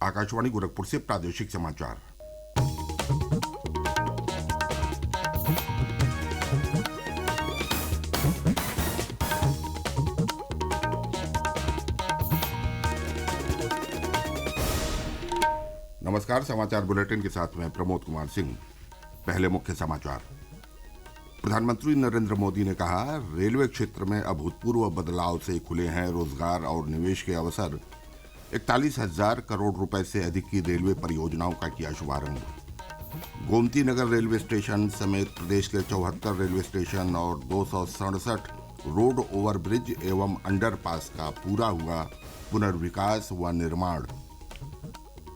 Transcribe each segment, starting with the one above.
आकाशवाणी गोरखपुर से प्रादेशिक समाचार। नमस्कार। समाचार बुलेटिन के साथ में प्रमोद कुमार सिंह। पहले मुख्य समाचार। प्रधानमंत्री नरेंद्र मोदी ने कहा, रेलवे क्षेत्र में अभूतपूर्व बदलाव से खुले हैं रोजगार और निवेश के अवसर। 41,000 करोड़ रुपए से अधिक की रेलवे परियोजनाओं का किया शुभारंभ। गोमती नगर रेलवे स्टेशन समेत प्रदेश के 74 रेलवे स्टेशन और 267 रोड ओवरब्रिज एवं अंडरपास का पूरा हुआ पुनर्विकास व निर्माण।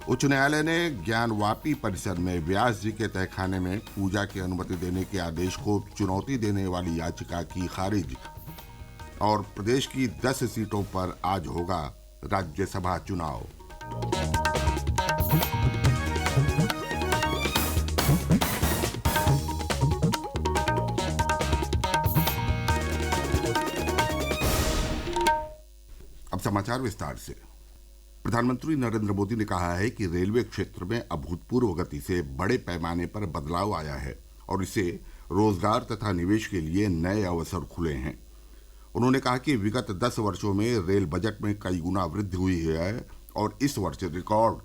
उच्च न्यायालय ने ज्ञानवापी परिसर में व्यास जी के तहखाने में पूजा की अनुमति देने के आदेश को चुनौती देने वाली याचिका की खारिज। और प्रदेश की 10 सीटों पर आज होगा राज्यसभा चुनाव। अब समाचार विस्तार से। प्रधानमंत्री नरेंद्र मोदी ने कहा है कि रेलवे क्षेत्र में अभूतपूर्व गति से बड़े पैमाने पर बदलाव आया है और इससे रोजगार तथा निवेश के लिए नए अवसर खुले हैं। उन्होंने कहा कि विगत 10 वर्षों में रेल बजट में कई गुना वृद्धि हुई है और इस वर्ष रिकॉर्ड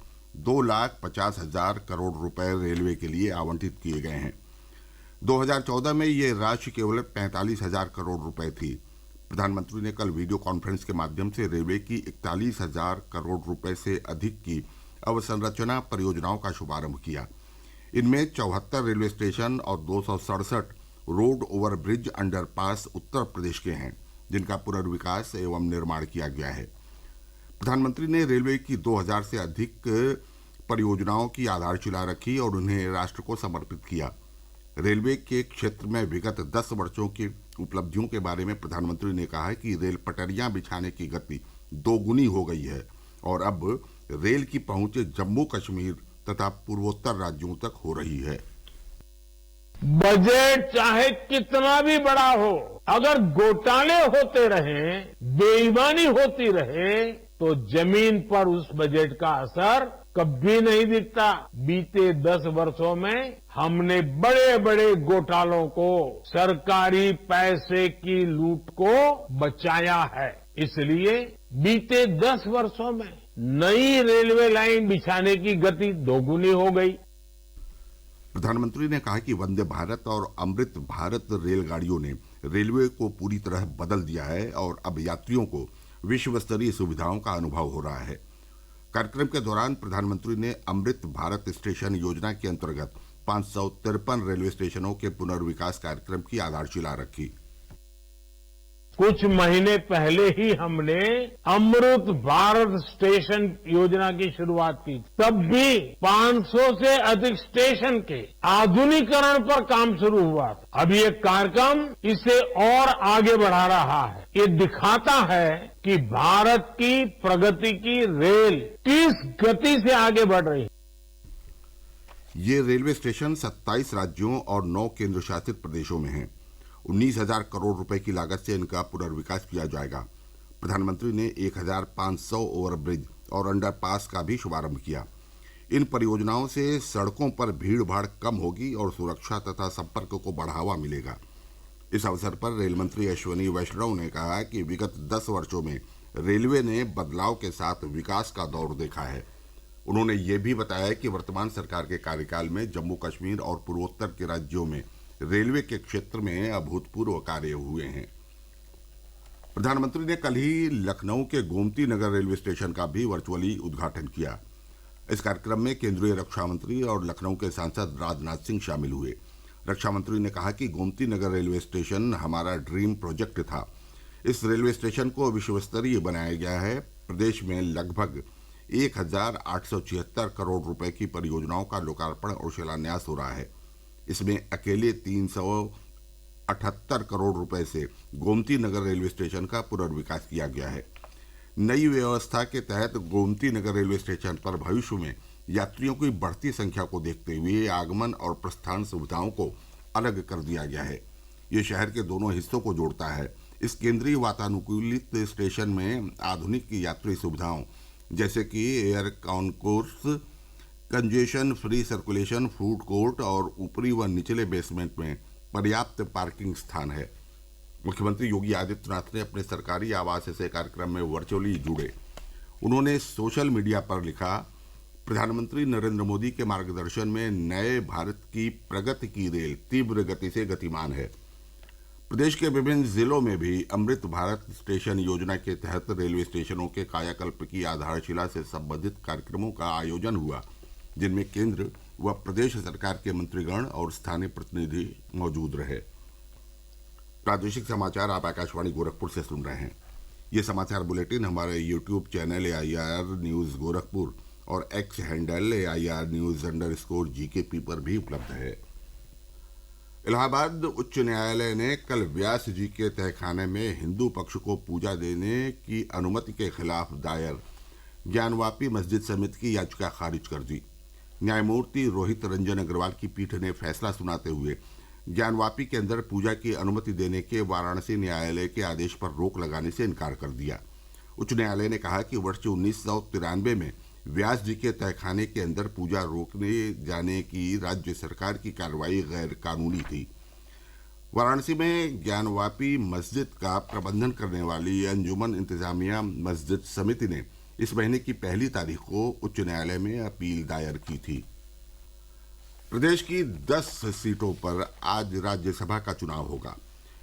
2,50,000 करोड़ रुपए रेलवे के लिए आवंटित किए गए हैं। 2014 में ये राशि केवल 45,000 करोड़ रुपए थी। प्रधानमंत्री ने कल वीडियो कॉन्फ्रेंस के माध्यम से रेलवे की 41,000 करोड़ रुपए से अधिक की अवसंरचना परियोजनाओं का शुभारंभ किया। इनमें 74 रेलवे स्टेशन और 267 road overbridge underpass Uttar Pradesh के हैं, जिनका पुनर्विकास एवं निर्माण किया गया है। प्रधानमंत्री ने रेलवे की 2,000 से अधिक परियोजनाओं की आधारशिला रखी और उन्हें राष्ट्र को समर्पित किया। रेलवे के क्षेत्र में विगत 10 वर्षों की उपलब्धियों के बारे में प्रधानमंत्री ने कहा कि रेल पटरियां बिछाने की गति दोगुनी हो गई है और अब रेल की पहुंच जम्मू कश्मीर तथा पूर्वोत्तर राज्यों तक हो रही है। बजट चाहे कितना भी बड़ा हो, अगर घोटाले होते रहे, बेईमानी होती रहे, तो जमीन पर उस बजट का असर कभी नहीं दिखता। बीते 10 वर्षों में हमने बड़े बड़े घोटालों को, सरकारी पैसे की लूट को बचाया है। इसलिए बीते 10 वर्षों में नई रेलवे लाइन बिछाने की गति दोगुनी हो गई। प्रधानमंत्री ने कहा कि वंदे भारत और अमृत भारत रेलगाड़ियों ने रेलवे को पूरी तरह बदल दिया है और अब यात्रियों को विश्व स्तरीय सुविधाओं का अनुभव हो रहा है। कार्यक्रम के दौरान प्रधानमंत्री ने अमृत भारत स्टेशन योजना के अंतर्गत 553 रेलवे स्टेशनों के पुनर्विकास कार्यक्रम की आधारशिला रखी। कुछ महीने पहले ही हमने अमृत भारत स्टेशन योजना की शुरुआत की। तब भी 500 से अधिक स्टेशन के आधुनिकीकरण पर काम शुरू हुआ था। अब ये कार्यक्रम इसे और आगे बढ़ा रहा है। ये दिखाता है कि भारत की प्रगति की रेल किस गति से आगे बढ़ रही है। ये रेलवे स्टेशन 27 राज्यों और 9 केंद्र शासित प्रदेशों में हैं। 19,000 करोड़ रुपए की लागत से इनका पुनर्विकास किया जाएगा। प्रधानमंत्री ने 1,500 ओवरब्रिज और अंडरपास का भी शुभारंभ किया। इन परियोजनाओं से सड़कों पर भीड़ भाड़ कम होगी और सुरक्षा तथा संपर्क को बढ़ावा मिलेगा। इस अवसर पर रेल मंत्री अश्विनी वैष्णव ने कहा कि विगत 10 वर्षों में रेलवे ने बदलाव के साथ विकास का दौर देखा है। उन्होंने ये भी बताया कि वर्तमान सरकार के कार्यकाल में जम्मू कश्मीर और पूर्वोत्तर के राज्यों में रेलवे के क्षेत्र में अभूतपूर्व कार्य हुए हैं। प्रधानमंत्री ने कल ही लखनऊ के गोमती नगर रेलवे स्टेशन का भी वर्चुअली उद्घाटन किया। इस कार्यक्रम में केंद्रीय रक्षा मंत्री और लखनऊ के सांसद राजनाथ सिंह शामिल हुए। रक्षा मंत्री ने कहा कि गोमती नगर रेलवे स्टेशन हमारा ड्रीम प्रोजेक्ट था। इस रेलवे स्टेशन को विश्व स्तरीय बनाया गया है। प्रदेश में लगभग 1,876 करोड़ रुपए की परियोजनाओं का लोकार्पण और शिलान्यास हो रहा है। इसमें अकेले 378 करोड़ रुपए से गोमती नगर रेलवे स्टेशन का पुनर्विकास किया गया है। नई व्यवस्था के तहत गोमती नगर रेलवे स्टेशन पर भविष्य में यात्रियों की बढ़ती संख्या को देखते हुए आगमन और प्रस्थान सुविधाओं को अलग कर दिया गया है। ये शहर के दोनों हिस्सों को जोड़ता है। इस केंद्रीय वातानुकूलित स्टेशन में आधुनिक यात्री सुविधाओं जैसे कि air concourse, congestion free circulation, food court और ऊपरी व निचले बेसमेंट में पर्याप्त पार्किंग स्थान है। मुख्यमंत्री योगी आदित्यनाथ ने अपने सरकारी आवास से कार्यक्रम में वर्चुअली जुड़े। उन्होंने सोशल मीडिया पर लिखा, प्रधानमंत्री नरेंद्र मोदी के मार्गदर्शन में नए भारत की प्रगति की रेल तीव्र गति से गतिमान है। प्रदेश के विभिन्न जिलों में भी अमृत भारत स्टेशन योजना के तहत रेलवे स्टेशनों के कायाकल्प की आधारशिला से संबंधित कार्यक्रमों का आयोजन हुआ, जिनमें केंद्र व प्रदेश सरकार के मंत्रीगण और स्थानीय प्रतिनिधि मौजूद रहे। प्रादेशिक समाचार आप आकाशवाणी गोरखपुर से सुन रहे हैं। ये समाचार बुलेटिन हमारे YouTube channel AIR news Gorakhpur और एक्स हैंडल AIR न्यूज़_GKP पर भी उपलब्ध है। इलाहाबाद उच्च न्यायालय ने कल व्यास जी के तहखाने में हिंदू पक्ष को पूजा देने की अनुमति के खिलाफ दायर ज्ञानवापी मस्जिद समिति की याचिका खारिज कर दी। न्यायमूर्ति रोहित रंजन अग्रवाल की पीठ ने फैसला सुनाते हुए ज्ञानवापी के अंदर पूजा की अनुमति देने के वाराणसी न्यायालय के आदेश पर रोक लगाने से इनकार कर दिया। उच्च न्यायालय ने कहा कि वर्ष 1993 में व्यास जी के तहखाने के अंदर पूजा रोकने जाने की राज्य सरकार की कार्रवाई गैर कानूनी थी। वाराणसी में ज्ञानवापी मस्जिद का प्रबंधन करने वाली अंजुमन इंतजामिया मस्जिद समिति ने इस महीने की 1 तारीख को उच्च न्यायालय में अपील दायर की थी। प्रदेश की 10 सीटों पर आज राज्यसभा का चुनाव होगा।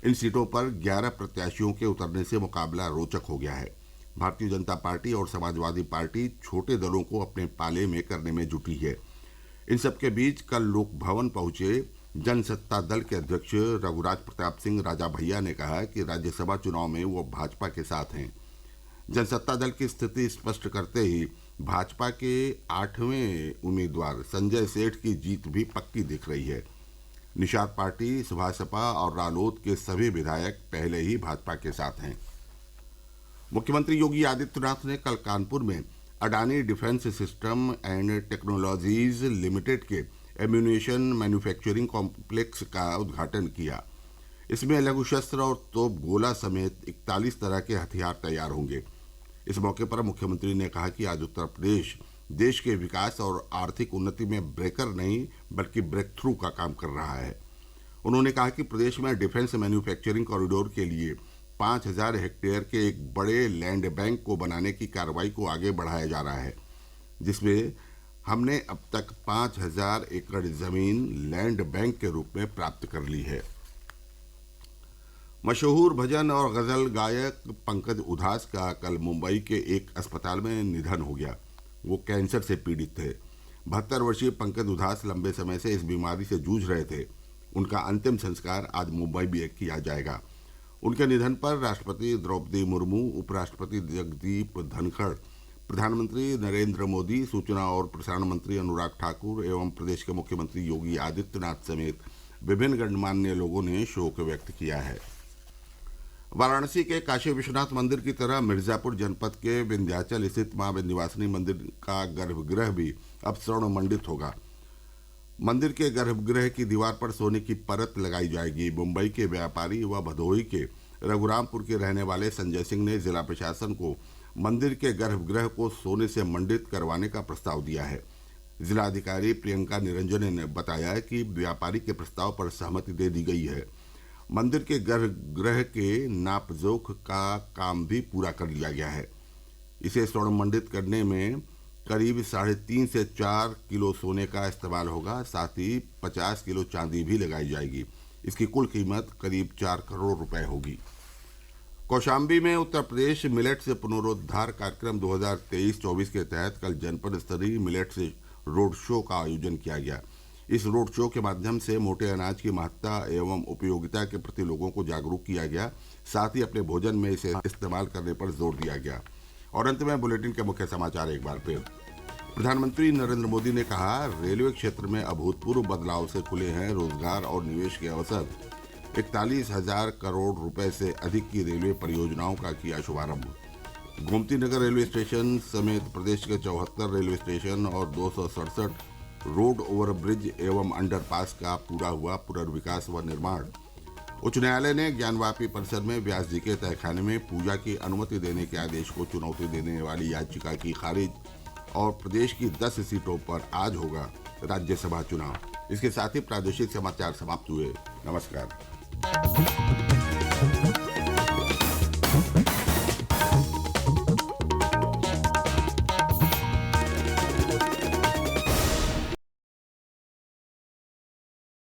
इन सीटों पर 11 प्रत्याशियों के उतरने से मुकाबला रोचक हो गया है। भारतीय जनता पार्टी और समाजवादी पार्टी छोटे दलों को अपने पाले में करने में जुटी है। इन सबके बीच कल लोक भवन पहुंचे जनसत्ता दल के अध्यक्ष रघुराज प्रताप सिंह राजा भैया ने कहा कि राज्यसभा चुनाव में वो भाजपा के साथ हैं। जनसत्ता दल की स्थिति स्पष्ट करते ही भाजपा के 8वें उम्मीदवार संजय सेठ की जीत भी पक्की दिख रही है। निषाद पार्टी, सपा और रालोद के सभी विधायक पहले ही भाजपा के साथ हैं। मुख्यमंत्री योगी आदित्यनाथ ने कल कानपुर में Adani defence system and technologies limited के एम्यूनेशन मैन्युफैक्चरिंग कॉम्प्लेक्स का उद्घाटन किया। इसमें लघु शस्त्र और तोप गोला समेत 41 तरह के हथियार तैयार होंगे। इस मौके पर मुख्यमंत्री ने कहा कि आज उत्तर प्रदेश देश के विकास और आर्थिक उन्नति में ब्रेकर नहीं बल्कि ब्रेक थ्रू का काम कर रहा है। उन्होंने कहा कि प्रदेश में डिफेंस मैन्युफैक्चरिंग कॉरिडोर के लिए 5000 हेक्टेयर के एक बड़े लैंड बैंक को बनाने की कार्रवाई को आगे बढ़ाया जा रहा है, जिसमें हमने अब तक 5000 एकड़ जमीन लैंड बैंक के रूप में प्राप्त कर ली है। मशहूर भजन और गजल गायक पंकज उधास का कल मुंबई के एक अस्पताल में निधन हो गया। वो कैंसर से पीड़ित थे। 72 वर्षीय पंकज उधास लंबे समय से इस बीमारी से जूझ रहे थे। उनका अंतिम संस्कार आज मुंबई में किया जाएगा। उनके निधन पर राष्ट्रपति द्रौपदी मुर्मू, उपराष्ट्रपति जगदीप धनखड़, प्रधानमंत्री नरेंद्र मोदी, सूचना और प्रसारण मंत्री अनुराग ठाकुर एवं प्रदेश के मुख्यमंत्री योगी आदित्यनाथ समेत विभिन्न गणमान्य लोगों ने शोक व्यक्त किया है। वाराणसी के काशी विश्वनाथ मंदिर की तरह मिर्जापुर जनपद के विंध्याचल स्थित मां विंध्यवासिनी मंदिर का गर्भगृह भी अब स्वर्ण मंडित होगा। मंदिर के गर्भगृह की दीवार पर सोने की परत लगाई जाएगी। मुंबई के व्यापारी व भदोही के रघुरामपुर के रहने वाले संजय सिंह ने जिला प्रशासन को मंदिर के गर्भगृह को सोने से मंडित करवाने का प्रस्ताव दिया है। जिलाधिकारी प्रियंका निरंजन ने बताया कि व्यापारी के प्रस्ताव पर सहमति दे दी गई है। मंदिर के गर्भगृह के नापजोख का काम भी पूरा कर लिया गया है। इसे स्वर्ण मंडित करने में करीब 3.5 से 4 किलो सोने का इस्तेमाल होगा। साथ ही 50 किलो चांदी भी लगाई जाएगी। इसकी कुल कीमत करीब 4 करोड़ रुपए होगी। कौशाम्बी में उत्तर प्रदेश मिलेट्स पुनरुद्धार कार्यक्रम 2023-24 के तहत कल जनपद स्तरीय मिलेट्स रोड शो का आयोजन किया गया। इस रोड शो के माध्यम से मोटे अनाज की महत्ता एवं उपयोगिता के प्रति लोगों को जागरूक किया गया। साथ ही अपने भोजन में इसे इस्तेमाल करने पर जोर दिया गया। और अंत में बुलेटिन के मुख्य समाचार एक बार फिर। प्रधानमंत्री नरेंद्र मोदी ने कहा, रेलवे क्षेत्र में अभूतपूर्व बदलाव से खुले हैं रोजगार और निवेश के अवसर। 41,000 करोड़ रुपए से अधिक की रेलवे परियोजनाओं का किया शुभारंभ। गोमती नगर रेलवे स्टेशन समेत प्रदेश के 74 रेलवे स्टेशन और 267 रोड ओवरब्रिज एवं अंडरपास का पूरा हुआ पुनर्विकास व निर्माण। उच्च न्यायालय ने ज्ञानवापी परिसर में व्यास जी के तहखाने में पूजा की अनुमति देने के आदेश को चुनौती देने वाली याचिका की खारिज। और प्रदेश की 10 सीटों पर आज होगा राज्यसभा चुनाव। इसके साथ ही प्रादेशिक समाचार समाप्त हुए। नमस्कार।